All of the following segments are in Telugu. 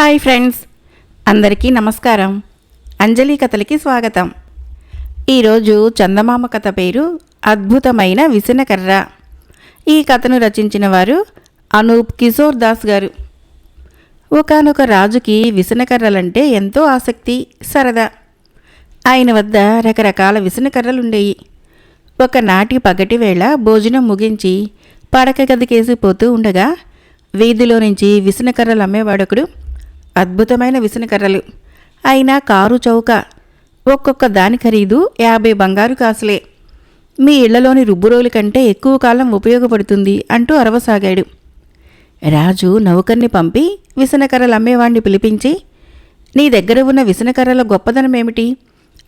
హాయ్ ఫ్రెండ్స్, అందరికీ నమస్కారం. అంజలి కథలకి స్వాగతం. ఈరోజు చందమామ కథ పేరు అద్భుతమైన విసనకర్ర. ఈ కథను రచించిన వారు అనూప్ కిషోర్ దాస్ గారు. ఒకానొక రాజుకి విసనకర్రలంటే ఎంతో ఆసక్తి, సరదా. ఆయన వద్ద రకరకాల విసనకర్రలుండేవి. ఒకనాటి పగటి వేళ భోజనం ముగించి పడక గదికేసి పోతూ ఉండగా వీధిలో నుంచి విసనకర్రలు అమ్మేవాడొకడు. అద్భుతమైన విసనకర్రలు, అయినా కారు చౌక. ఒక్కొక్క దాని ఖరీదు 50 బంగారు కాసులే. మీ ఇళ్లలోని రుబ్బురోలు కంటే ఎక్కువ కాలం ఉపయోగపడుతుంది అంటూ అరవసాగాడు. రాజు నౌకర్ని పంపి విసనకర్రలు అమ్మేవాణ్ణి పిలిపించి, నీ దగ్గర ఉన్న విసనకర్రల గొప్పదనమేమిటి?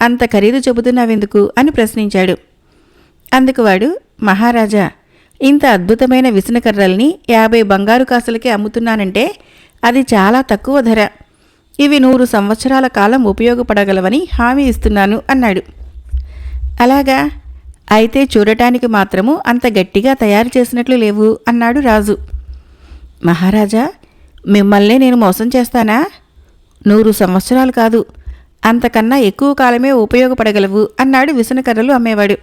అంత ఖరీదు చెబుతున్నావెందుకు అని ప్రశ్నించాడు. అందుకు వాడు, మహారాజా, ఇంత అద్భుతమైన విసనకర్రల్ని 50 బంగారు కాసులకే అమ్ముతున్నానంటే అది చాలా తక్కువ ధర. ఇవి 100 సంవత్సరాల కాలం ఉపయోగపడగలవని హామీ ఇస్తున్నాను అన్నాడు. అలాగా? అయితే చూడటానికి మాత్రము అంత గట్టిగా తయారు చేసినట్లు లేవు అన్నాడు రాజు. మహారాజా, మిమ్మల్నే నేను మోసం చేస్తానా? 100 సంవత్సరాలు కాదు, అంతకన్నా ఎక్కువ కాలమే ఉపయోగపడగలవు అన్నాడు విసనకర్రలు అమ్మేవాడు.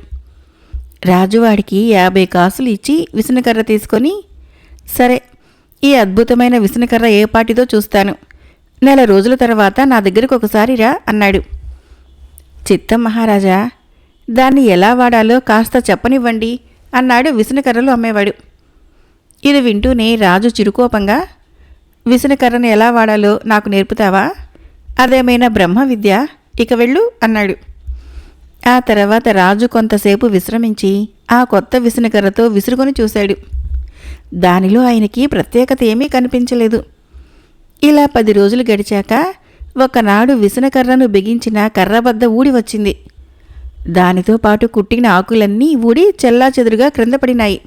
రాజువాడికి 50 కాసులు ఇచ్చి విసనకర్ర తీసుకొని, సరే, ఈ అద్భుతమైన విసనకర్ర ఏ పాటిదో చూస్తాను. నెల రోజుల తర్వాత నా దగ్గరకు ఒకసారి రా అన్నాడు. చిత్తం మహారాజా, దాన్ని ఎలా వాడాలో కాస్త చెప్పనివ్వండి అన్నాడు విసనకర్రలు అమ్మేవాడు. ఇది వింటూనే రాజు చిరుకోపంగా, విసనకర్రను ఎలా వాడాలో నాకు నేర్పుతావా? అదేమైనా బ్రహ్మ విద్య? ఇక వెళ్ళు అన్నాడు. ఆ తర్వాత రాజు కొంతసేపు విశ్రమించి ఆ కొత్త విసనకర్రతో విసురుకొని చూశాడు. దానిలో ఆయనకి ప్రత్యేకత ఏమీ కనిపించలేదు. ఇలా 10 రోజులు గడిచాక ఒకనాడు విసనకర్రను బిగించిన కర్రబద్ద ఊడి వచ్చింది. దానితో పాటు కుట్టిన ఆకులన్నీ ఊడి చెల్లాచెదురుగా క్రింద పడినాయి.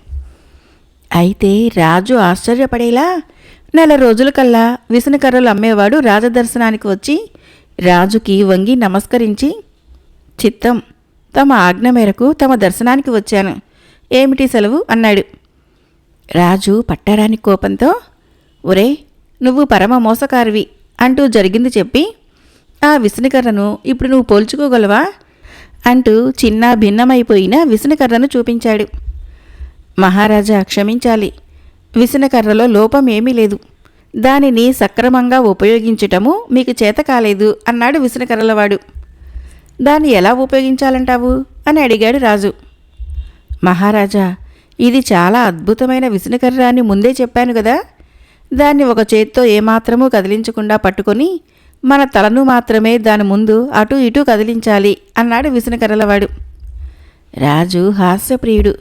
అయితే రాజు ఆశ్చర్యపడేలా నెల రోజులకల్లా విసనకర్రలు అమ్మేవాడు రాజదర్శనానికి వచ్చి రాజుకి వంగి నమస్కరించి, చిత్తం, తమ ఆజ్ఞ మేరకు తమ దర్శనానికి వచ్చాను. ఏమిటి సెలవు అన్నాడు. రాజు పట్టరాని కోపంతో, ఒరే, నువ్వు పరమ మోసకారివి అంటూ జరిగింది చెప్పి, ఆ విసనకర్రను ఇప్పుడు నువ్వు పోల్చుకోగలవా అంటూ చిన్న భిన్నమైపోయిన విసనకర్రను చూపించాడు. మహారాజా, క్షమించాలి, విసనకర్రలో లోపం ఏమీ లేదు. దానిని సక్రమంగా ఉపయోగించటము మీకు చేత కాలేదు అన్నాడు విసనకర్రలవాడు. దాన్ని ఎలా ఉపయోగించాలంటావు అని అడిగాడు రాజు. మహారాజా, ఇది చాలా అద్భుతమైన విసనకర్ర అని ముందే చెప్పాను కదా. దాన్ని ఒక చేత్తో ఏమాత్రమూ కదిలించకుండా పట్టుకొని మన తలను మాత్రమే దాని ముందు అటూ ఇటూ కదిలించాలి అన్నాడు విసనకర్రలవాడు. రాజు హాస్యప్రియుడు.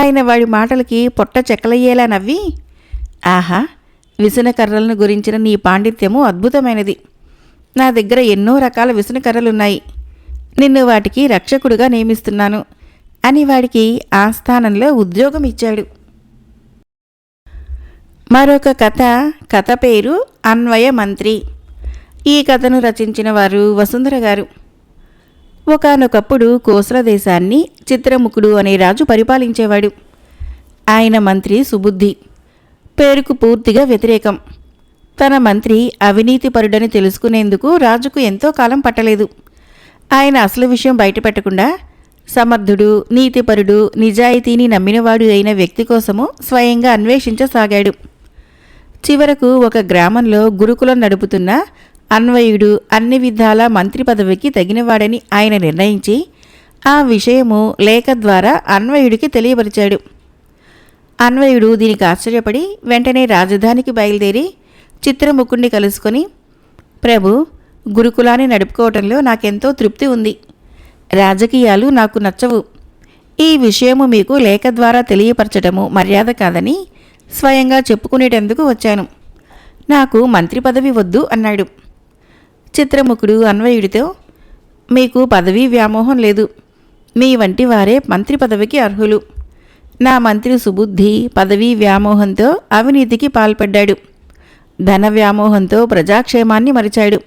ఆయన వాడి మాటలకి పొట్ట చెక్కలయ్యేలా నవ్వి, ఆహా, విసనకర్రలను గురించిన నీ పాండిత్యము అద్భుతమైనది. నా దగ్గర ఎన్నో రకాల విసనకర్రలున్నాయి. నిన్ను వాటికి రక్షకుడుగా నియమిస్తున్నాను అని వాడికి ఆస్థానంలో ఉద్యోగం ఇచ్చాడు. మరొక కథ పేరు అన్వయ మంత్రి. ఈ కథను రచించిన వారు వసుంధర గారు. ఒకానొకప్పుడు కోసల దేశాన్ని చిత్రముఖుడు అనే రాజు పరిపాలించేవాడు. ఆయన మంత్రి సుబుద్ధి, పేరుకు పూర్తిగా వ్యతిరేకం. తన మంత్రి అవినీతిపరుడని తెలుసుకునేందుకు రాజుకు ఎంతో కాలం పట్టలేదు. ఆయన అసలు విషయం బయటపెట్టకుండా సమర్థుడు, నీతిపరుడు, నిజాయితీని నమ్మినవాడు అయిన వ్యక్తి కోసము స్వయంగా అన్వేషించసాగాడు. చివరకు ఒక గ్రామంలో గురుకులం నడుపుతున్న అన్వయుడు అన్ని విధాలా మంత్రి పదవికి తగినవాడని ఆయన నిర్ణయించి ఆ విషయము లేఖ ద్వారా అన్వయుడికి తెలియపరిచాడు. అన్వయుడు దీనికి ఆశ్చర్యపడి వెంటనే రాజధానికి బయలుదేరి చిత్రముఖుణ్ణి కలుసుకొని, ప్రభు, గురుకులాన్ని నడుపుకోవటంలో నాకెంతో తృప్తి ఉంది. రాజకీయాలు నాకు నచ్చవు. ఈ విషయము మీకు లేఖ ద్వారా తెలియపరచటము మర్యాద కాదని స్వయంగా చెప్పుకునేటందుకు వచ్చాను. నాకు మంత్రి పదవి వద్దు అన్నాడు. చిత్రముఖుడు అన్వయుడితో, మీకు పదవీ వ్యామోహం లేదు. మీ వంటి వారే మంత్రి పదవికి అర్హులు. నా మంత్రి సుబుద్ధి పదవీ వ్యామోహంతో అవినీతికి పాల్పడ్డాడు. ధన వ్యామోహంతో ప్రజాక్షేమాన్ని మరిచాడు.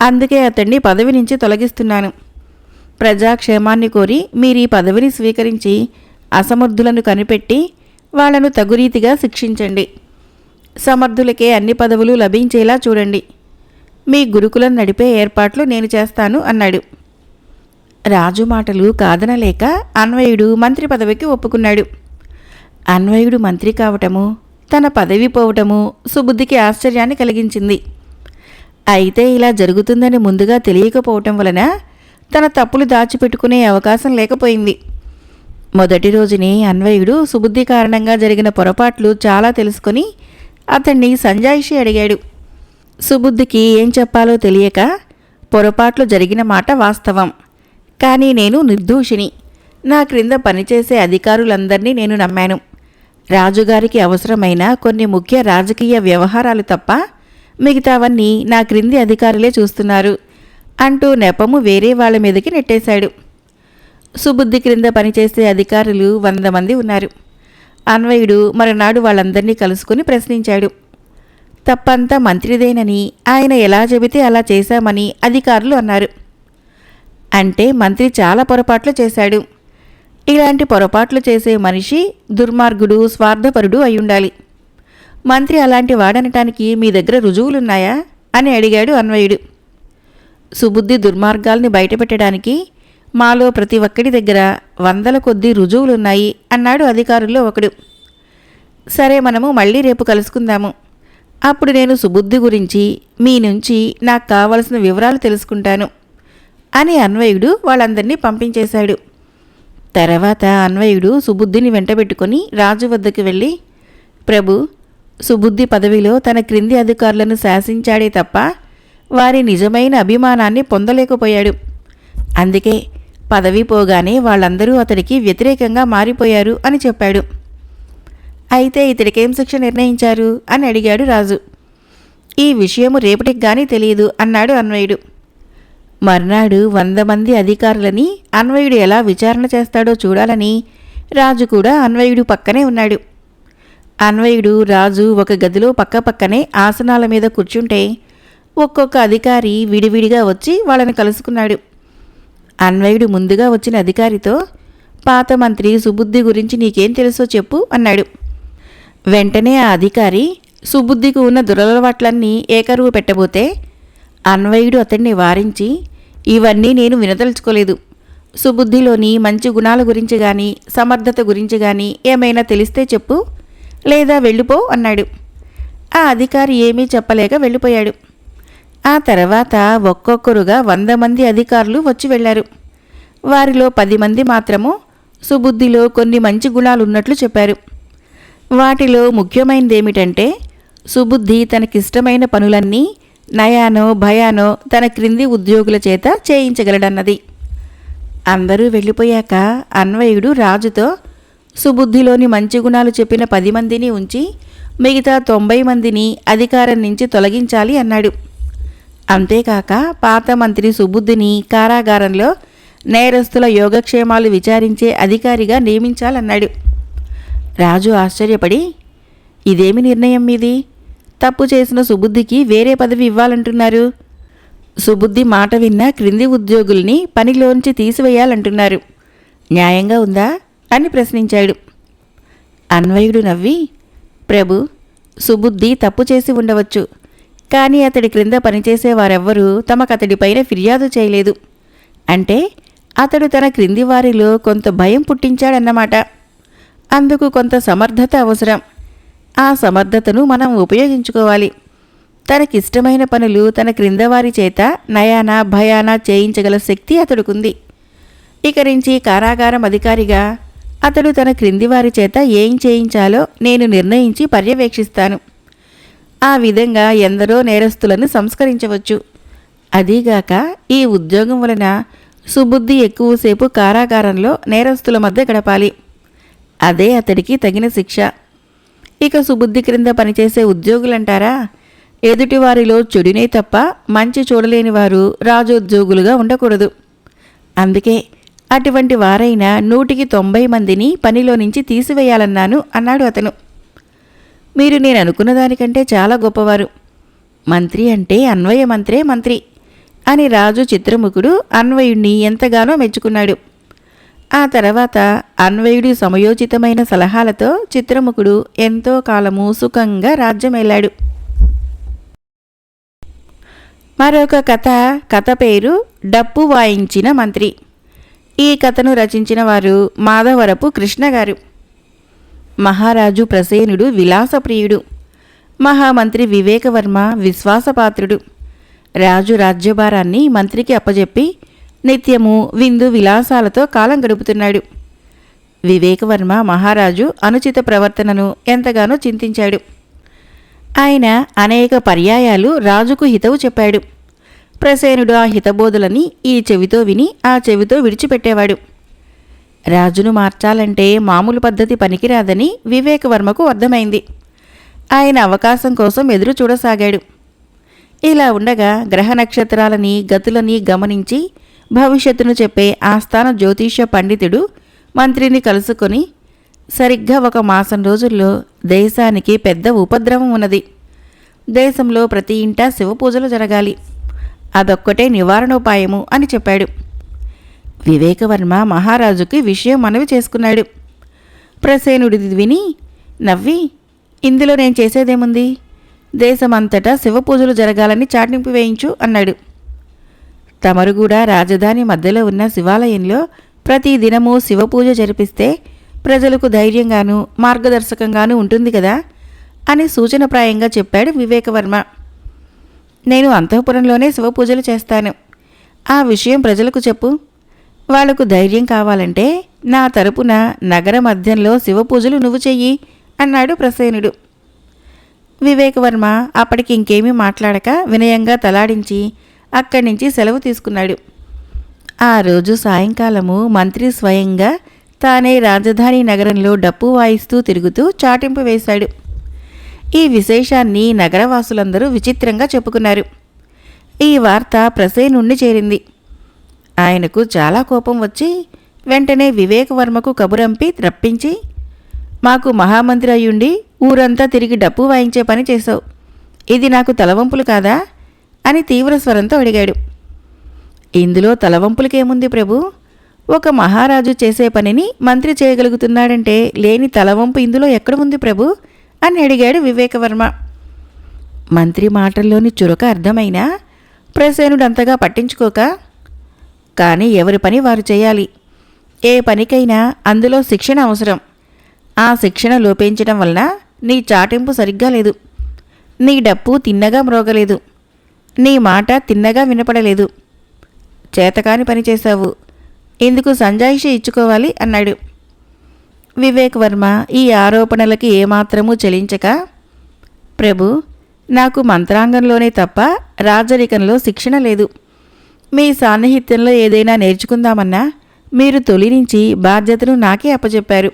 అందుకే అతన్ని పదవి నుంచి తొలగిస్తున్నాను. ప్రజాక్షేమాన్ని కోరి మీరీ పదవిని స్వీకరించి అసమర్థులను కనిపెట్టి వాళ్లను తగురీతిగా శిక్షించండి. సమర్థులకే అన్ని పదవులు లభించేలా చూడండి. మీ గురుకులం నడిపే ఏర్పాట్లు నేను చేస్తాను అన్నాడు. రాజు మాటలు కాదనలేక అన్వయుడు మంత్రి పదవికి ఒప్పుకున్నాడు. అన్వయుడు మంత్రి కావటము, తన పదవి పోవటము సుబుద్ధికి ఆశ్చర్యాన్ని కలిగించింది. అయితే ఇలా జరుగుతుందని ముందుగా తెలియకపోవటం వలన తన తప్పులు దాచిపెట్టుకునే అవకాశం లేకపోయింది. మొదటి రోజునే అన్వయుడు సుబుద్ధి కారణంగా జరిగిన పొరపాట్లు చాలా తెలుసుకొని అతన్ని సంజాయిషి అడిగాడు. సుబుద్ధికి ఏం చెప్పాలో తెలియక, పొరపాట్లు జరిగిన మాట వాస్తవం, కానీ నేను నిర్దోషిని. నా క్రింద పనిచేసే అధికారులందరినీ నేను నమ్మాను. రాజుగారికి అవసరమైన కొన్ని ముఖ్య రాజకీయ వ్యవహారాలు తప్ప మిగతావన్నీ నా క్రింది అధికారులే చూస్తున్నారు అంటూ నెపము వేరే వాళ్ళ మీదకి నెట్టేశాడు. సుబుద్ధి క్రింద పనిచేసే అధికారులు 100 మంది ఉన్నారు. అన్వయుడు మరునాడు వాళ్ళందరినీ కలుసుకుని ప్రశ్నించాడు. తప్పంతా మంత్రిదేనని, ఆయన ఎలా చెబితే అలా చేశామని అధికారులు అన్నారు. అంటే మంత్రి చాలా పొరపాట్లు చేశాడు. ఇలాంటి పొరపాట్లు చేసే మనిషి దుర్మార్గుడు, స్వార్థపరుడు అయ్యుండాలి. మంత్రి అలాంటి వాడనటానికి మీ దగ్గర రుజువులున్నాయా అని అడిగాడు అన్వయుడు. సుబుద్ధి దుర్మార్గాల్ని బయటపెట్టడానికి మాలో ప్రతి ఒక్కడి దగ్గర 100ల కొద్దీ రుజువులున్నాయి అన్నాడు అధికారుల్లో ఒకడు. సరే, మనము మళ్ళీ రేపు కలుసుకుందాము. అప్పుడు నేను సుబుద్ధి గురించి మీ నుంచి నాకు కావలసిన వివరాలు తెలుసుకుంటాను అని అన్వయుడు వాళ్ళందరినీ పంపించేశాడు. తర్వాత అన్వయుడు సుబుద్ధిని వెంటబెట్టుకొని రాజు వద్దకు వెళ్ళి, ప్రభు, సుబుద్ధి పదవిలో తన క్రింది అధికారులను శాసించాడే తప్ప వారి నిజమైన అభిమానాన్ని పొందలేకపోయాడు. అందుకే పదవి పోగానే వాళ్ళందరూ అతడికి వ్యతిరేకంగా మారిపోయారు అని చెప్పాడు. అయితే ఇతడికేం శిక్ష నిర్ణయించారు అని అడిగాడు రాజు. ఈ విషయము రేపటికి గానీ తెలియదు అన్నాడు అన్వయుడు. మర్నాడు 100 మంది అధికారులని అన్వయుడు ఎలా విచారణ చేస్తాడో చూడాలని రాజు కూడా అన్వయుడు పక్కనే ఉన్నాడు. అన్వయుడు, రాజు ఒక గదిలో పక్కపక్కనే ఆసనాల మీద కూర్చుంటే ఒక్కొక్క అధికారి విడివిడిగా వచ్చి వాళ్ళని కలుసుకున్నాడు. అన్వయుడు ముందుగా వచ్చిన అధికారితో, పాత మంత్రి సుబుద్ధి గురించి నీకేం తెలుసో చెప్పు అన్నాడు. వెంటనే ఆ అధికారి సుబుద్ధికి ఉన్న దురలవాట్లన్నీ ఏకరువు పెట్టబోతే అన్వయుడు అతన్ని వారించి, ఇవన్నీ నేను వినదలుచుకోలేదు. సుబుద్ధిలోని మంచి గుణాల గురించి కానీ సమర్థత గురించి కానీ ఏమైనా తెలిస్తే చెప్పు, లేదా వెళ్ళిపో అన్నాడు. ఆ అధికారి ఏమీ చెప్పలేక వెళ్ళిపోయాడు. ఆ తర్వాత ఒక్కొక్కరుగా 100 మంది అధికారులు వచ్చి వెళ్లారు. వారిలో 10 మంది మాత్రము సుబుద్ధిలో కొన్ని మంచి గుణాలున్నట్లు చెప్పారు. వాటిలో ముఖ్యమైనదేమిటంటే సుబుద్ధి తనకిష్టమైన పనులన్నీ నయానో భయానో తన క్రింది ఉద్యోగుల చేత చేయించగలడన్నది. అందరూ వెళ్ళిపోయాక అన్వయుడు రాజుతో, సుబుద్ధిలోని మంచి గుణాలు చెప్పిన 10 మందిని ఉంచి మిగతా 90 మందిని అధికారం నుంచి తొలగించాలి అన్నాడు. అంతేకాక పాత మంత్రి సుబుద్ధిని కారాగారంలో నేరస్తుల యోగక్షేమాలు విచారించే అధికారిగా నియమించాలన్నాడు. రాజు ఆశ్చర్యపడి, ఇదేమి నిర్ణయం మీది? తప్పు చేసిన సుబుద్ధికి వేరే పదవి ఇవ్వాలంటున్నారు. సుబుద్ధి మాట విన్న క్రింది ఉద్యోగుల్ని పనిలోంచి తీసివేయాలంటున్నారు. న్యాయంగా ఉందా అని ప్రశ్నించాడు. అన్వయుడు నవ్వి, ప్రభు, సుబుద్ధి తప్పు చేసి ఉండవచ్చు, కానీ అతడి క్రింద పనిచేసే వారెవ్వరూ తమకతడిపైన ఫిర్యాదు చేయలేదు. అంటే అతడు తన క్రింది వారిలో కొంత భయం పుట్టించాడన్నమాట. అందుకు కొంత సమర్థత అవసరం. ఆ సమర్థతను మనం ఉపయోగించుకోవాలి. తనకిష్టమైన పనులు తన క్రింద వారి చేత నయానా భయానా చేయించగల శక్తి అతడుకుంది. ఇక నుంచి కారాగారం అధికారిగా అతడు తన క్రింది వారి చేత ఏం చేయించాలో నేను నిర్ణయించి పర్యవేక్షిస్తాను. ఆ విధంగా ఎందరో నేరస్తులను సంస్కరించవచ్చు. అదీగాక ఈ ఉద్యోగం వలన సుబుద్ధి ఎక్కువసేపు కారాగారంలో నేరస్తుల మధ్య గడపాలి. అదే అతడికి తగిన శిక్ష. ఇక సుబుద్ధి క్రింద పనిచేసే ఉద్యోగులంటారా, ఎదుటివారిలో చెడునే తప్ప మంచి చూడలేని వారు రాజోద్యోగులుగా ఉండకూడదు. అందుకే అటువంటి వారైన 100కి 90 మందిని పనిలో నుంచి తీసివేయాలన్నాను అన్నాడు అతను. మీరు నేను అనుకున్న దానికంటే చాలా గొప్పవారు. మంత్రి అంటే అన్వయ మంత్రే మంత్రి అని రాజు చిత్రముఖుడు అన్వయుణ్ణి ఎంతగానో మెచ్చుకున్నాడు. ఆ తర్వాత అన్వయుడి సమయోచితమైన సలహాలతో చిత్రముఖుడు ఎంతో కాలము సుఖంగా రాజ్యమేలాడు. మరొక కథ పేరు డప్పు వాయించిన మంత్రి. ఈ కథను రచించిన వారు మాధవరపు కృష్ణ గారు. మహారాజు ప్రసేనుడు విలాసప్రియుడు, మహామంత్రి వివేకవర్మ విశ్వాసపాత్రుడు. రాజు రాజ్యభారాన్ని మంత్రికి అప్పజెప్పి నిత్యము విందు విలాసాలతో కాలం గడుపుతున్నాడు. వివేకవర్మ మహారాజు అనుచిత ప్రవర్తనను ఎంతగానో చింతించాడు. ఆయన అనేక పర్యాయాలు రాజుకు హితవు చెప్పాడు. ప్రసేనుడు ఆ హితబోధులని ఈ చెవితో విని ఆ చెవితో విడిచిపెట్టేవాడు. రాజును మార్చాలంటే మామూలు పద్ధతి పనికిరాదని వివేకవర్మకు అర్థమైంది. ఆయన అవకాశం కోసం ఎదురు చూడసాగాడు. ఇలా ఉండగా గ్రహ నక్షత్రాలని గతులని గమనించి భవిష్యత్తును చెప్పే ఆస్థాన జ్యోతిష్య పండితుడు మంత్రిని కలుసుకొని, సరిగ్గా 1 మాసం రోజుల్లో దేశానికి పెద్ద ఉపద్రవం ఉన్నది. దేశంలో ప్రతి ఇంటా శివపూజలు జరగాలి. అదొక్కటే నివారణోపాయము అని చెప్పాడు. వివేకవర్మ మహారాజుకి విషయం మనవి చేసుకున్నాడు. ప్రసేనుడిది విని నవ్వి, ఇందులో నేను చేసేదేముంది, దేశమంతటా శివపూజలు జరగాలని చాటింపు వేయించు అన్నాడు. తమరు కూడా రాజధాని మధ్యలో ఉన్న శివాలయంలో ప్రతి దినము శివపూజ జరిపిస్తే ప్రజలకు ధైర్యంగానూ మార్గదర్శకంగానూ ఉంటుంది కదా అని సూచనప్రాయంగా చెప్పాడు వివేకవర్మ. నేను అంతఃపురంలోనే శివపూజలు చేస్తాను. ఆ విషయం ప్రజలకు చెప్పు. వాళ్లకు ధైర్యం కావాలంటే నా తరపున నగర మధ్యంలో శివపూజలు నువ్వు చెయ్యి అన్నాడు ప్రసేనుడు. వివేకవర్మ అప్పటికి ఇంకేమీ మాట్లాడక వినయంగా తలాడించి అక్కడి నుంచి సెలవు తీసుకున్నాడు. ఆ రోజు సాయంకాలము మంత్రి స్వయంగా తానే రాజధాని నగరంలో డప్పు వాయిస్తూ తిరుగుతూ చాటింపు వేశాడు. ఈ విశేషాన్ని నగరవాసులందరూ విచిత్రంగా చెప్పుకున్నారు. ఈ వార్త ప్రసేనుణ్ణి చేరింది. ఆయనకు చాలా కోపం వచ్చి వెంటనే వివేకవర్మకు కబురంపి రప్పించి, మాకు మహామంత్రి అయ్యుండి ఊరంతా తిరిగి డప్పు వాయించే పని చేశావు, ఇది నాకు తలవంపులు కాదా అని తీవ్ర స్వరంతో అడిగాడు. ఇందులో తలవంపులకేముంది ప్రభు, ఒక మహారాజు చేసే పనిని మంత్రి చేయగలుగుతున్నాడంటే లేని తలవంపు ఇందులో ఎక్కడ ఉంది ప్రభు అని అడిగాడు వివేకవర్మ. మంత్రి మాటల్లోని చురక అర్థమైనా ప్రసేనుడు అంతగా పట్టించుకోక, కానీ ఎవరి పని వారు చేయాలి, ఏ పనికైనా అందులో శిక్షణ అవసరం, ఆ శిక్షణ లోపించడం వలన నీ చాటింపు సరిగ్గా లేదు, నీ డప్పు తిన్నగా మ్రోగలేదు, నీ మాట తిన్నగా వినపడలేదు, చేతకాని పని చేశావు, ఇందుకు సంజాయిషి ఇచ్చుకోవాలి అన్నాడు. వివేకవర్మ ఈ ఆరోపణలకి ఏమాత్రమూ చెలించక, ప్రభు, నాకు మంత్రాంగంలోనే తప్ప రాజరికంలో శిక్షణ లేదు, మీ సాన్నిహిత్యంలో ఏదైనా నేర్చుకుందామన్నా మీరు తొలి నుంచి బాధ్యతను నాకే అప్పచెప్పారు.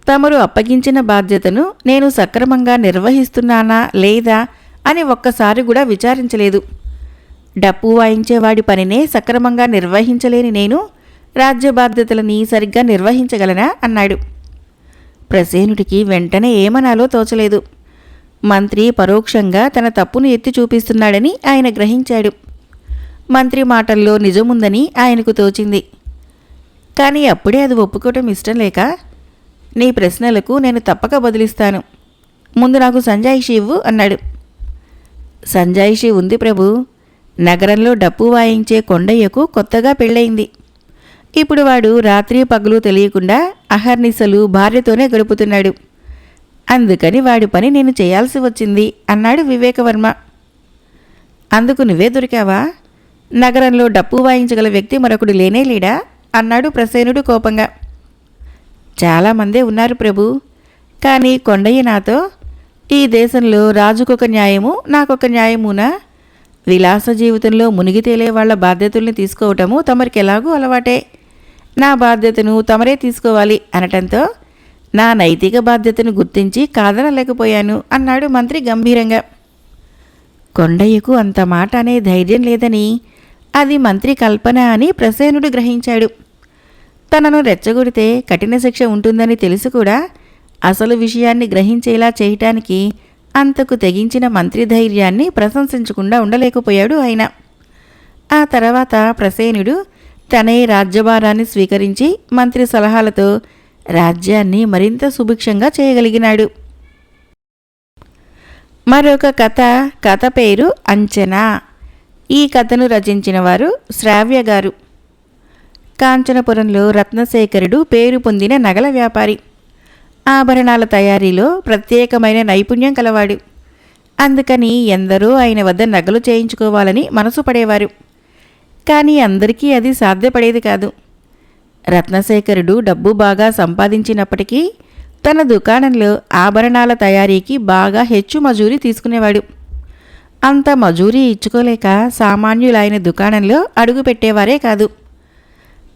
తమరు అప్పగించిన బాధ్యతను నేను సక్రమంగా నిర్వహిస్తున్నానా లేదా అని ఒక్కసారి కూడా విచారించలేదు. డప్పు వాయించేవాడి పనినే సక్రమంగా నిర్వహించలేని నేను రాజ్య బాధ్యతలని సరిగ్గా నిర్వహించగలనా అన్నాడు. ప్రసేనుడికి వెంటనే ఏమనాలో తోచలేదు. మంత్రి పరోక్షంగా తన తప్పును ఎత్తి చూపిస్తున్నాడని ఆయన గ్రహించాడు. మంత్రి మాటల్లో నిజముందని ఆయనకు తోచింది. కానీ అప్పుడే అది ఒప్పుకోవటం ఇష్టం లేక, నీ ప్రశ్నలకు నేను తప్పక బదులిస్తాను, ముందు నాకు సంజాయిషి ఇవ్వు అన్నాడు. సంజాయిషి ఉంది ప్రభు, నగరంలో డప్పు వాయించే కొండయ్యకు కొత్తగా పెళ్ళయింది. ఇప్పుడు వాడు రాత్రి పగలు తెలియకుండా అహర్నిశలు భార్యతోనే గడుపుతున్నాడు. అందుకని వాడి పని నేను చేయాల్సి వచ్చింది అన్నాడు వివేకవర్మ. అందుకు నువ్వే దొరికావా? నగరంలో డప్పు వాయించగల వ్యక్తి మరొకడు లేనే లేడా అన్నాడు ప్రసేనుడు కోపంగా. చాలామందే ఉన్నారు ప్రభు, కానీ కొండయ్య నాతో, ఈ దేశంలో రాజుకొక న్యాయము నాకొక న్యాయమునా, విలాస జీవితంలో మునిగి తేలే వాళ్ల బాధ్యతల్ని తీసుకోవటము తమరికెలాగూ అలవాటే, నా బాధ్యతను తమరే తీసుకోవాలి అనటంతో నా నైతిక బాధ్యతను గుర్తించి కాదనలేకపోయాను అన్నాడు మంత్రి గంభీరంగా. కొండయ్యకు అంత మాట అనే ధైర్యం లేదని, అది మంత్రి కల్పన అని ప్రసేనుడు గ్రహించాడు. తనను రెచ్చగొడితే కఠిన శిక్ష ఉంటుందని తెలిసి కూడా అసలు విషయాన్ని గ్రహించేలా చేయటానికి అంతకు తెగించిన మంత్రి ధైర్యాన్ని ప్రశంసించకుండా ఉండలేకపోయాడు ఆయన. ఆ తర్వాత ప్రసేనుడు తనే రాజ్యభారాన్ని స్వీకరించి మంత్రి సలహాలతో రాజ్యాన్ని మరింత సుభిక్షంగా చేయగలిగినాడు. మరొక కథ పేరు అంచనా. ఈ కథను రచించిన వారు శ్రావ్య గారు. కాంచనపురంలో రత్నశేఖరుడు పేరు పొందిన నగల వ్యాపారి. ఆభరణాల తయారీలో ప్రత్యేకమైన నైపుణ్యం కలవాడు. అందుకని ఎందరో ఆయన వద్ద నగలు చేయించుకోవాలని మనసు పడేవారు. కానీ అందరికీ అది సాధ్యపడేది కాదు. రత్నశేఖరుడు డబ్బు బాగా సంపాదించినప్పటికీ తన దుకాణంలో ఆభరణాల తయారీకి బాగా హెచ్చు మజూరీ తీసుకునేవాడు. అంత మజూరీ ఇచ్చుకోలేక సామాన్యులైన దుకాణంలో అడుగు పెట్టేవారే కాదు.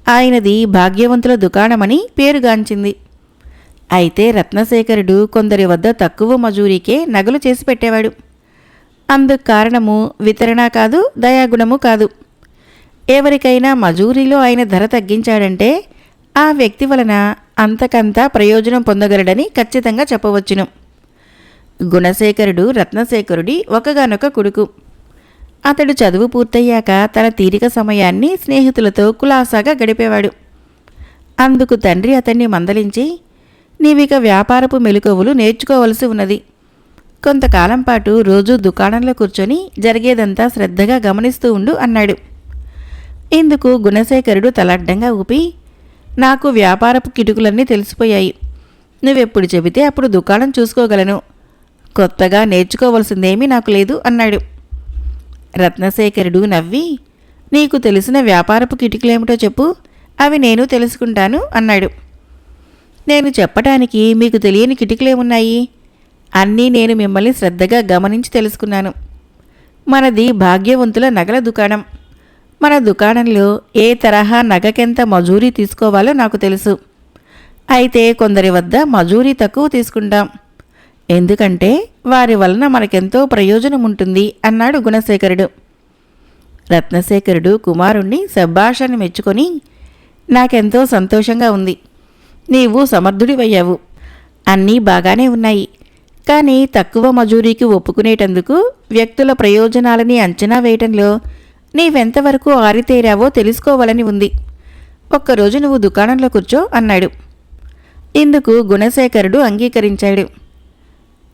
ఆయనది భాగ్యవంతుల దుకాణమని పేరుగాంచింది. అయితే రత్నశేఖరుడు కొందరి వద్ద తక్కువ మజూరీకే నగలు చేసి పెట్టేవాడు. అందుకు కారణము వితరణ కాదు, దయాగుణము కాదు. ఎవరికైనా మజూరీలో ఆయన ధర తగ్గించాడంటే ఆ వ్యక్తి వలన అంతకంతా ప్రయోజనం పొందగలడని ఖచ్చితంగా చెప్పవచ్చును. గుణశేఖరుడు రత్నశేఖరుడి ఒకగానొక కొడుకు. అతడు చదువు పూర్తయ్యాక తన తీరిక సమయాన్ని స్నేహితులతో కులాసాగా గడిపేవాడు. అందుకు తండ్రి అతన్ని మందలించి, నీవిక వ్యాపారపు మెలకువలు నేర్చుకోవలసి ఉన్నది. కొంతకాలం పాటు రోజూ దుకాణంలో కూర్చొని జరిగేదంతా శ్రద్ధగా గమనిస్తూ ఉండు అన్నాడు. ఇందుకు గుణశేఖరుడు తలడ్డంగా ఊపి, నాకు వ్యాపారపు కిటుకులన్నీ తెలిసిపోయాయి. నువ్వెప్పుడు చెబితే అప్పుడు దుకాణం చూసుకోగలను. కొత్తగా నేర్చుకోవలసిందేమీ నాకు లేదు అన్నాడు. రత్నశేఖరుడు నవ్వి, నీకు తెలిసిన వ్యాపారపు కిటుకులేమిటో చెప్పు, అవి నేను తెలుసుకుంటాను అన్నాడు. నేను చెప్పటానికి మీకు తెలియని కిటుకులేమున్నాయి? అన్నీ నేను మిమ్మల్ని శ్రద్ధగా గమనించి తెలుసుకున్నాను. మనది భాగ్యవంతుల నగల దుకాణం. మన దుకాణంలో ఏ తరహా నగకెంత మజూరీ తీసుకోవాలో నాకు తెలుసు. అయితే కొందరి వద్ద మజూరీ తక్కువ తీసుకుంటాం. ఎందుకంటే వారి వలన మనకెంతో ప్రయోజనం ఉంటుంది అన్నాడు గుణశేఖరుడు. రత్నశేఖరుడు కుమారుణ్ణి శభాషని మెచ్చుకొని, నాకెంతో సంతోషంగా ఉంది. నీవు సమర్థుడివయ్యావు. అన్నీ బాగానే ఉన్నాయి. కానీ తక్కువ మజూరీకి ఒప్పుకునేటందుకు వ్యక్తుల ప్రయోజనాలని అంచనా వేయటంలో నీవెంతవరకు ఆరితేరావో తెలుసుకోవాలని ఉంది. ఒక్కరోజు నువ్వు దుకాణంలో కూర్చో అన్నాడు. ఇందుకు గుణశేఖరుడు అంగీకరించాడు.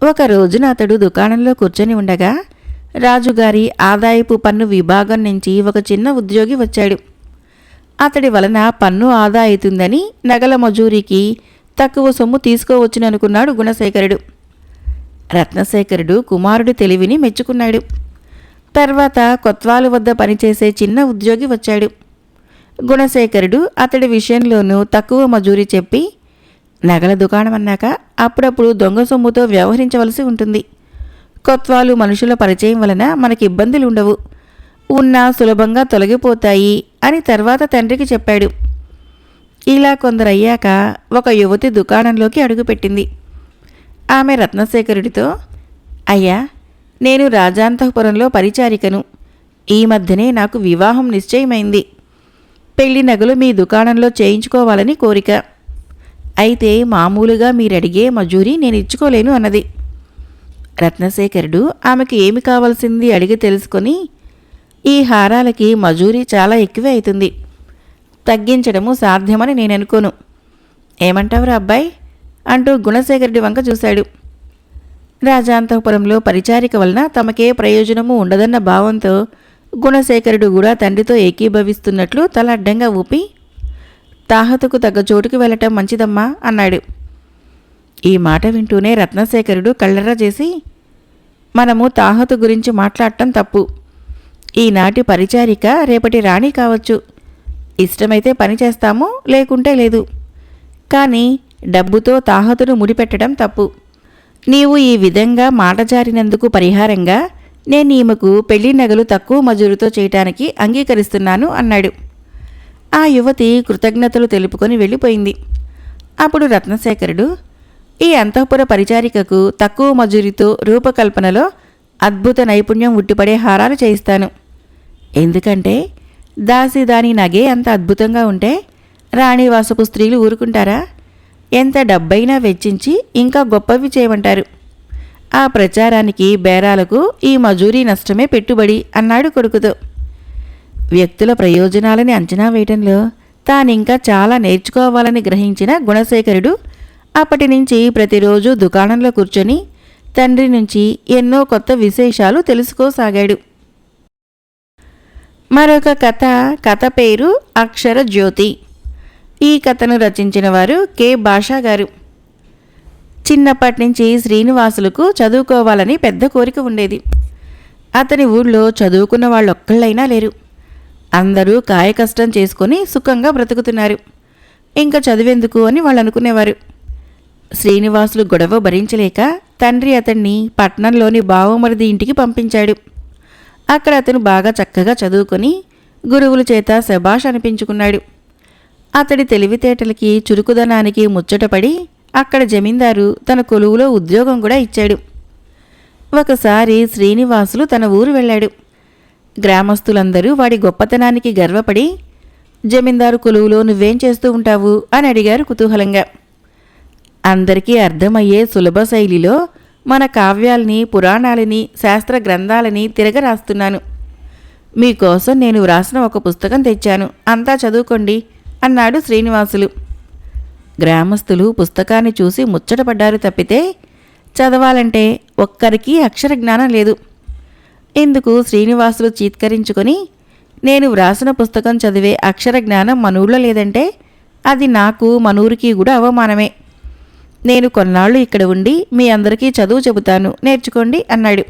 ఒక రోజున అతడు దుకాణంలో కూర్చొని ఉండగా రాజుగారి ఆదాయపు పన్ను విభాగం నుంచి ఒక చిన్న ఉద్యోగి వచ్చాడు. అతడి వలన పన్ను ఆదా అవుతుందని నగల మజూరీకి తక్కువ సొమ్ము తీసుకోవచ్చుననుకున్నాడు గుణశేఖరుడు. రత్నశేఖరుడు కుమారుడి తెలివిని మెచ్చుకున్నాడు. తర్వాత కొత్వాలు వద్ద పనిచేసే చిన్న ఉద్యోగి వచ్చాడు. గుణశేఖరుడు అతడి విషయంలోనూ తక్కువ మజూరీ చెప్పి, నగల దుకాణం అన్నాక అప్పుడప్పుడు దొంగ సొమ్ముతో వ్యవహరించవలసి ఉంటుంది. కొత్వాలు మనుషుల పరిచయం వలన మనకి ఇబ్బందులు ఉండవు, ఉన్నా సులభంగా తొలగిపోతాయి అని తర్వాత తండ్రికి చెప్పాడు. ఇలా కొందరయ్యాక ఒక యువతి దుకాణంలోకి అడుగుపెట్టింది. ఆమె రత్నశేఖరుడితో, అయ్యా, నేను రాజాంతఃపురంలో పరిచారికను. ఈ మధ్యనే నాకు వివాహం నిశ్చయమైంది. పెళ్లి నగలు మీ దుకాణంలో చేయించుకోవాలని కోరిక. అయితే మామూలుగా మీరడిగే మజూరీ నేను ఇచ్చుకోలేను అన్నది. రత్నశేఖరుడు ఆమెకు ఏమి కావాల్సింది అడిగి తెలుసుకొని, ఈ హారాలకి మజూరీ చాలా ఎక్కువే అవుతుంది, తగ్గించడము సాధ్యమని నేను అనుకోను. ఏమంటావురా అబ్బాయి అంటూ గుణశేఖరుడి వంక చూశాడు. రాజాంతఃపురంలో పరిచారిక వలన తమకే ప్రయోజనము ఉండదన్న భావంతో గుణశేఖరుడు కూడా తండ్రితో ఏకీభవిస్తున్నట్లు తల అడ్డంగా ఊపి, తాహతుకు తగ్గ చోటుకు వెళ్ళటం మంచిదమ్మా అన్నాడు. ఈ మాట వింటూనే రత్నశేఖరుడు కళ్ళెర్ర చేసి, మనము తాహతు గురించి మాట్లాడటం తప్పు. ఈనాటి పరిచారిక రేపటి రాణి కావచ్చు. ఇష్టమైతే పని చేస్తాము, లేకుంటే లేదు. కానీ డబ్బుతో తాహతును ముడిపెట్టడం తప్పు. నీవు ఈ విధంగా మాట జారినందుకు పరిహారంగా నేను ఈమెకు పెళ్లి నగలు తక్కువ మజూరుతో చేయటానికి అంగీకరిస్తున్నాను అన్నాడు. ఆ యువతి కృతజ్ఞతలు తెలుపుకొని వెళ్ళిపోయింది. అప్పుడు రత్నశేఖరుడు, ఈ అంతఃపుర పరిచారికకు తక్కువ మజూరితో రూపకల్పనలో అద్భుత నైపుణ్యం ఉట్టిపడే హారాలు చేయిస్తాను. ఎందుకంటే దాసి దాని నగే అంత అద్భుతంగా ఉంటే రాణివాసపు స్త్రీలు ఊరుకుంటారా? ఎంత డబ్బైనా వెచ్చించి ఇంకా గొప్పవి చేయమంటారు. ఆ ప్రచారానికి బేరాలకు ఈ మజూరీ నష్టమే పెట్టుబడి అన్నాడు కొడుకుతో. వ్యక్తుల ప్రయోజనాలని అంచనా వేయటంలో తానింకా చాలా నేర్చుకోవాలని గ్రహించిన గుణశేఖరుడు అప్పటి నుంచి ప్రతిరోజు దుకాణంలో కూర్చొని తండ్రి నుంచి ఎన్నో కొత్త విశేషాలు తెలుసుకోసాగాడు. మరొక కథ పేరు అక్షర జ్యోతి. ఈ కథను రచించిన వారు కె భాషా గారు. చిన్నప్పటి నుంచి శ్రీనివాసులకు చదువుకోవాలని పెద్ద కోరిక ఉండేది. అతని ఊళ్ళో చదువుకున్న వాళ్ళొక్కళ్ళైనా లేరు. అందరూ కాయకష్టం చేసుకుని సుఖంగా బ్రతుకుతున్నారు. ఇంకా చదివేందుకు అని వాళ్ళు అనుకునేవారు. శ్రీనివాసులు గొడవ భరించలేక తండ్రి అతన్ని పట్నంలోని బావమరిది ఇంటికి పంపించాడు. అక్కడ అతను బాగా చక్కగా చదువుకొని గురువుల చేత శభాష్ అనిపించుకున్నాడు. అతడి తెలివితేటలకి చురుకుదనానికి ముచ్చటపడి అక్కడ జమీందారు తన కొలువులో ఉద్యోగం కూడా ఇచ్చాడు. ఒకసారి శ్రీనివాసులు తన ఊరు వెళ్ళాడు. గ్రామస్తులందరూ వాడి గొప్పతనానికి గర్వపడి, జమీందారు కొలువులో నువ్వేం చేస్తూ ఉంటావు అని అడిగారు కుతూహలంగా. అందరికీ అర్థమయ్యే సులభ శైలిలో మన కావ్యాల్ని, పురాణాలని, శాస్త్ర గ్రంథాలని తిరగరాస్తున్నాను. మీకోసం నేను వ్రాసిన ఒక పుస్తకం తెచ్చాను, అంతా చదువుకోండి అన్నాడు శ్రీనివాసులు. గ్రామస్తులు పుస్తకాన్ని చూసి ముచ్చటపడ్డారు తప్పితే చదవాలంటే ఒక్కరికి అక్షర జ్ఞానం లేదు. ఇందుకు శ్రీనివాసులు చీత్కరించుకొని, నేను వ్రాసిన పుస్తకం చదివే అక్షర జ్ఞానం మనూళ్ళో లేదంటే అది నాకు మనూరికి కూడా అవమానమే. నేను కొన్నాళ్ళు ఇక్కడ ఉండి మీ అందరికీ చదువు చెబుతాను, నేర్చుకోండి అన్నాడు.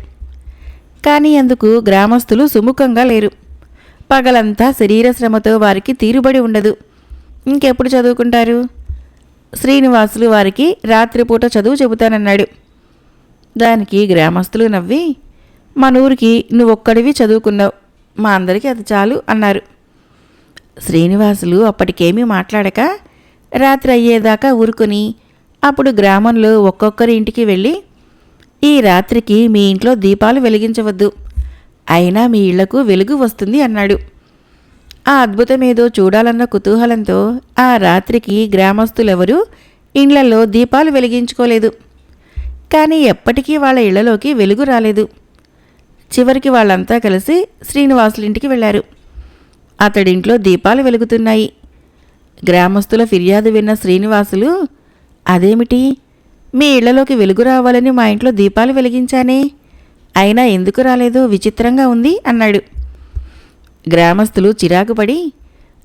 కానీ అందుకు గ్రామస్తులు సుముఖంగా లేరు. పగలంతా శరీర శ్రమతో వారికి తీరుబడి ఉండదు. ఇంకెప్పుడు చదువుకుంటారు? శ్రీనివాసులు వారికి రాత్రిపూట చదువు చెబుతానన్నాడు. దానికి గ్రామస్తులు నవ్వి, మనూరికి నువ్వొక్కడివి చదువుకున్నావు, మా అందరికీ అది చాలు అన్నారు. శ్రీనివాసులు అప్పటికేమీ మాట్లాడక రాత్రి అయ్యేదాకా ఊరుకొని అప్పుడు గ్రామంలో ఒక్కొక్కరి ఇంటికి వెళ్ళి, ఈ రాత్రికి మీ ఇంట్లో దీపాలు వెలిగించవద్దు, అయినా మీ ఇళ్లకు వెలుగు వస్తుంది అన్నాడు. ఆ అద్భుతమేదో చూడాలన్న కుతూహలంతో ఆ రాత్రికి గ్రామస్తులెవరూ ఇండ్లలో దీపాలు వెలిగించుకోలేదు. కానీ ఎప్పటికీ వాళ్ళ ఇళ్లలోకి వెలుగు రాలేదు. చివరికి వాళ్ళంతా కలిసి శ్రీనివాసులింటికి వెళ్ళారు. అతడింట్లో దీపాలు వెలుగుతున్నాయి. గ్రామస్తుల ఫిర్యాదు విన్న శ్రీనివాసులు, అదేమిటి, మీ ఇళ్లలోకి వెలుగు రావాలని మా ఇంట్లో దీపాలు వెలిగించానే, అయినా ఎందుకు రాలేదో విచిత్రంగా ఉంది అన్నాడు. గ్రామస్తులు చిరాకుపడి,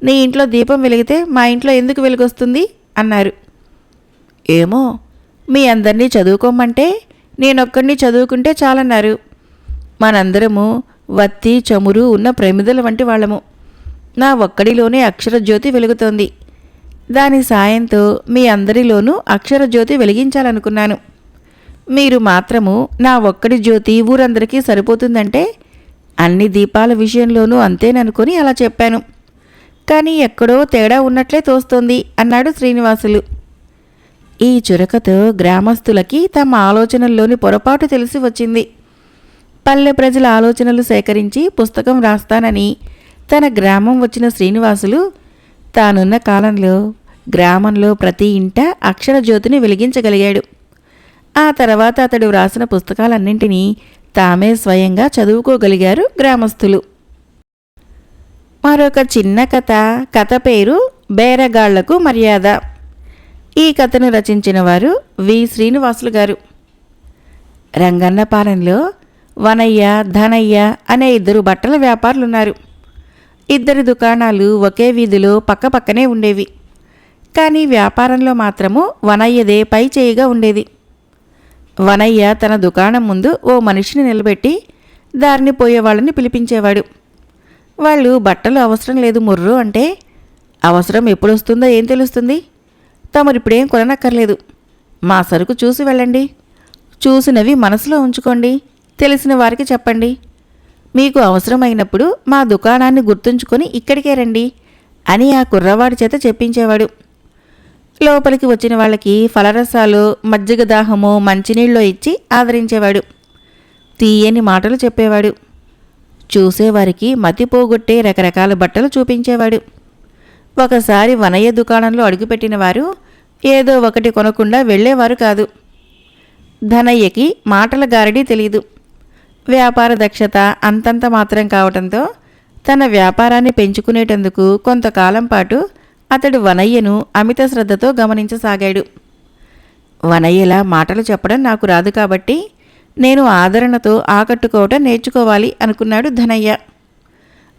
నీ ఇంట్లో దీపం వెలిగితే మా ఇంట్లో ఎందుకు వెలుగొస్తుంది అన్నారు. ఏమో, మీ అందరినీ చదువుకోమంటే నేనొక్కడిని చదువుకుంటే చాలన్నారు. మనందరము వత్తి చమురు ఉన్న ప్రమిదల వంటి వాళ్ళము. నా ఒక్కడిలోనే అక్షరజ్యోతి వెలుగుతోంది. దాని సాయంతో మీ అందరిలోనూ అక్షరజ్యోతి వెలిగించాలనుకున్నాను. మీరు మాత్రము నా ఒక్కడి జ్యోతి ఊరందరికీ సరిపోతుందంటే అన్ని దీపాల విషయంలోనూ అంతేననుకొని అలా చెప్పాను. కానీ ఎక్కడో తేడా ఉన్నట్లే తోస్తోంది అన్నాడు శ్రీనివాసులు. ఈ చురకతో గ్రామస్తులకి తమ ఆలోచనల్లోని పొరపాటు తెలిసి వచ్చింది. పల్లె ప్రజల ఆలోచనలు సేకరించి పుస్తకం రాస్తానని తన గ్రామం వచ్చిన శ్రీనివాసులు తానున్న కాలంలో గ్రామంలో ప్రతి ఇంట అక్షరజ్యోతిని వెలిగించగలిగాడు. ఆ తర్వాత అతడు వ్రాసిన పుస్తకాలన్నింటినీ తామే స్వయంగా చదువుకోగలిగారు గ్రామస్తులు. మరొక చిన్న కథ పేరు బేరగాళ్లకు మర్యాద. ఈ కథను రచించిన వారు వి శ్రీనివాసులు గారు. రంగన్నపాలెంలో వనయ్య, ధనయ్య అనే ఇద్దరు బట్టల వ్యాపారులున్నారు. ఇద్దరి దుకాణాలు ఒకే వీధిలో పక్కపక్కనే ఉండేవి. కానీ వ్యాపారంలో మాత్రము వనయ్యదే పై చేయిగా ఉండేది. వనయ్య తన దుకాణం ముందు ఓ మనిషిని నిలబెట్టి దారిని పోయేవాళ్ళని పిలిపించేవాడు. వాళ్ళు బట్టలు అవసరం లేదు ముర్రు అంటే, అవసరం ఎప్పుడొస్తుందో ఏం తెలుస్తుంది, తమరిప్పుడేం కొననక్కర్లేదు, మా సరుకు చూసి వెళ్ళండి, చూసినవి మనసులో ఉంచుకోండి, తెలిసిన వారికి చెప్పండి, మీకు అవసరమైనప్పుడు మా దుకాణాన్ని గుర్తుంచుకొని ఇక్కడికే రండి అని ఆ కుర్రవాడి చేత చెప్పించేవాడు. లోపలికి వచ్చిన వాళ్ళకి ఫలరసాలు, మజ్జిగ దాహమో, మంచినీళ్ళో ఇచ్చి ఆదరించేవాడు. తీయని మాటలు చెప్పేవాడు. చూసేవారికి మతిపోగొట్టే రకరకాల బట్టలు చూపించేవాడు. ఒకసారి వనయ్య దుకాణంలో అడుగుపెట్టిన వారు ఏదో ఒకటి కొనకుండా వెళ్ళేవారు కాదు. ధనయ్యకి మాటల గారడీ తెలీదు. వ్యాపార దక్షత అంతంత మాత్రం కావటంతో తన వ్యాపారాన్ని పెంచుకునేటందుకు కొంతకాలం పాటు అతడు వనయ్యను అమిత శ్రద్ధతో గమనించసాగాడు. వనయ్యలా మాటలు చెప్పడం నాకు రాదు కాబట్టి నేను ఆదరణతో ఆకట్టుకోవటం నేర్చుకోవాలి అనుకున్నాడు ధనయ్య.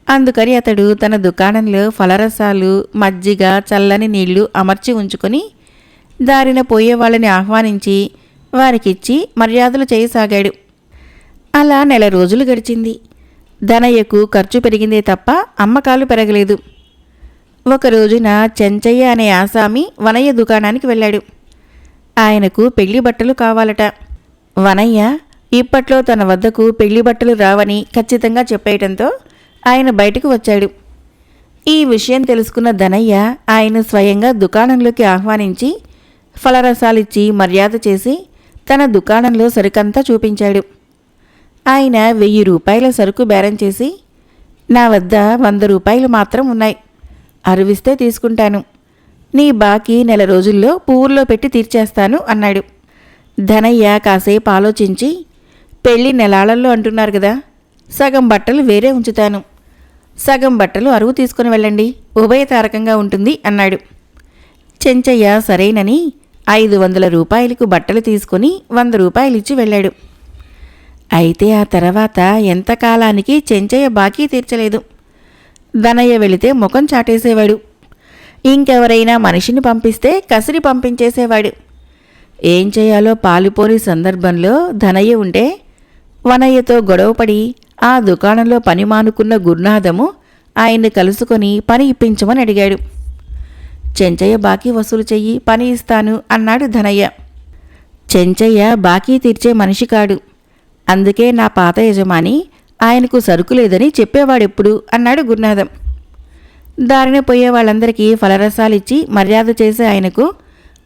అందుకని అతడు తన దుకాణంలో ఫలరసాలు, మజ్జిగ, చల్లని నీళ్లు అమర్చి ఉంచుకొని దారిన పోయే వాళ్ళని ఆహ్వానించి వారికిచ్చి మర్యాదలు చేయసాగాడు. అలా 1 నెల రోజులు గడిచింది. ధనయ్యకు ఖర్చు పెరిగిందే తప్ప అమ్మకాలు పెరగలేదు. ఒక రోజున చెంచయ్య అనే ఆసామి వనయ్య దుకాణానికి వెళ్ళాడు. ఆయనకు పెళ్లి బట్టలు కావాలట. వనయ్య ఇప్పట్లో తన వద్దకు పెళ్లి బట్టలు రావని ఖచ్చితంగా చెప్పేయటంతో ఆయన బయటకు వచ్చాడు. ఈ విషయం తెలుసుకున్న ధనయ్య ఆయన స్వయంగా దుకాణంలోకి ఆహ్వానించి ఫలరసాలిచ్చి మర్యాద చేసి తన దుకాణంలో సరుకంతా చూపించాడు. ఆయన 1000 రూపాయల సరుకు బేరం చేసి, నా వద్ద 100 రూపాయలు మాత్రం ఉన్నాయి, అరువిస్తే తీసుకుంటాను, నీ బాకీ 1 నెల రోజుల్లో పువ్వుల్లో పెట్టి తీర్చేస్తాను అన్నాడు. ధనయ్య కాసేపు ఆలోచించి, పెళ్ళి నెలాళ్ళల్లో అంటున్నారు కదా, సగం బట్టలు వేరే ఉంచుతాను, సగం బట్టలు అరువు తీసుకుని వెళ్ళండి, ఉభయతారకంగా ఉంటుంది అన్నాడు. చెంచయ్య సరేనని 500 రూపాయలకు బట్టలు తీసుకుని 100 రూపాయలు ఇచ్చి వెళ్ళాడు. అయితే ఆ తర్వాత ఎంతకాలానికి చెంచయ్య బాకీ తీర్చలేదు. ధనయ్య వెళితే ముఖం చాటేసేవాడు. ఇంకెవరైనా మనిషిని పంపిస్తే కసిరి పంపించేసేవాడు. ఏం చేయాలో పాలుపోని సందర్భంలో ధనయ్య ఉంటే వనయ్యతో గొడవపడి ఆ దుకాణంలో పని మానుకున్న గురునాథము ఆయన్ని కలుసుకొని పని ఇప్పించమని అడిగాడు. చెంచయ్య బాకీ వసూలు చెయ్యి, పని ఇస్తాను అన్నాడు ధనయ్య. చెంచయ్య బాకీ తీర్చే మనిషి కాడు, అందుకే నా పాత యజమాని ఆయనకు సరుకు లేదని చెప్పేవాడెప్పుడు అన్నాడు గురునాథం. దారిన పోయే వాళ్ళందరికీ ఫలరసాలిచ్చి మర్యాద చేసే ఆయనకు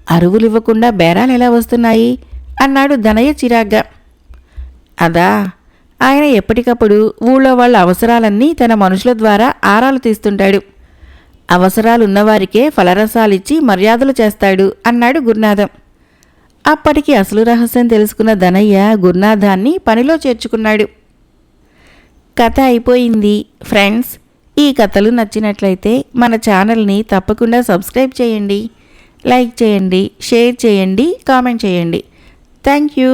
అరువులివ్వకుండా బేరాలు ఎలా వస్తున్నాయి అన్నాడు ధనయ్య చిరాగ్గా. అదా, ఆయన ఎప్పటికప్పుడు ఊళ్ళో వాళ్ళ అవసరాలన్నీ తన మనుషుల ద్వారా ఆరాలు తీస్తుంటాడు, అవసరాలున్నవారికే ఫలరసాలిచ్చి మర్యాదలు చేస్తాడు అన్నాడు గురునాథం. అప్పటికి అసలు రహస్యం తెలుసుకున్న ధనయ్య గురునాథాన్ని పనిలో చేర్చుకున్నాడు. కథ అయిపోయింది. ఫ్రెండ్స్, ఈ కథలు నచ్చినట్లయితే మన ఛానల్ని తప్పకుండా సబ్స్క్రైబ్ చేయండి, లైక్ చేయండి, షేర్ చేయండి, కామెంట్ చేయండి. Thank you.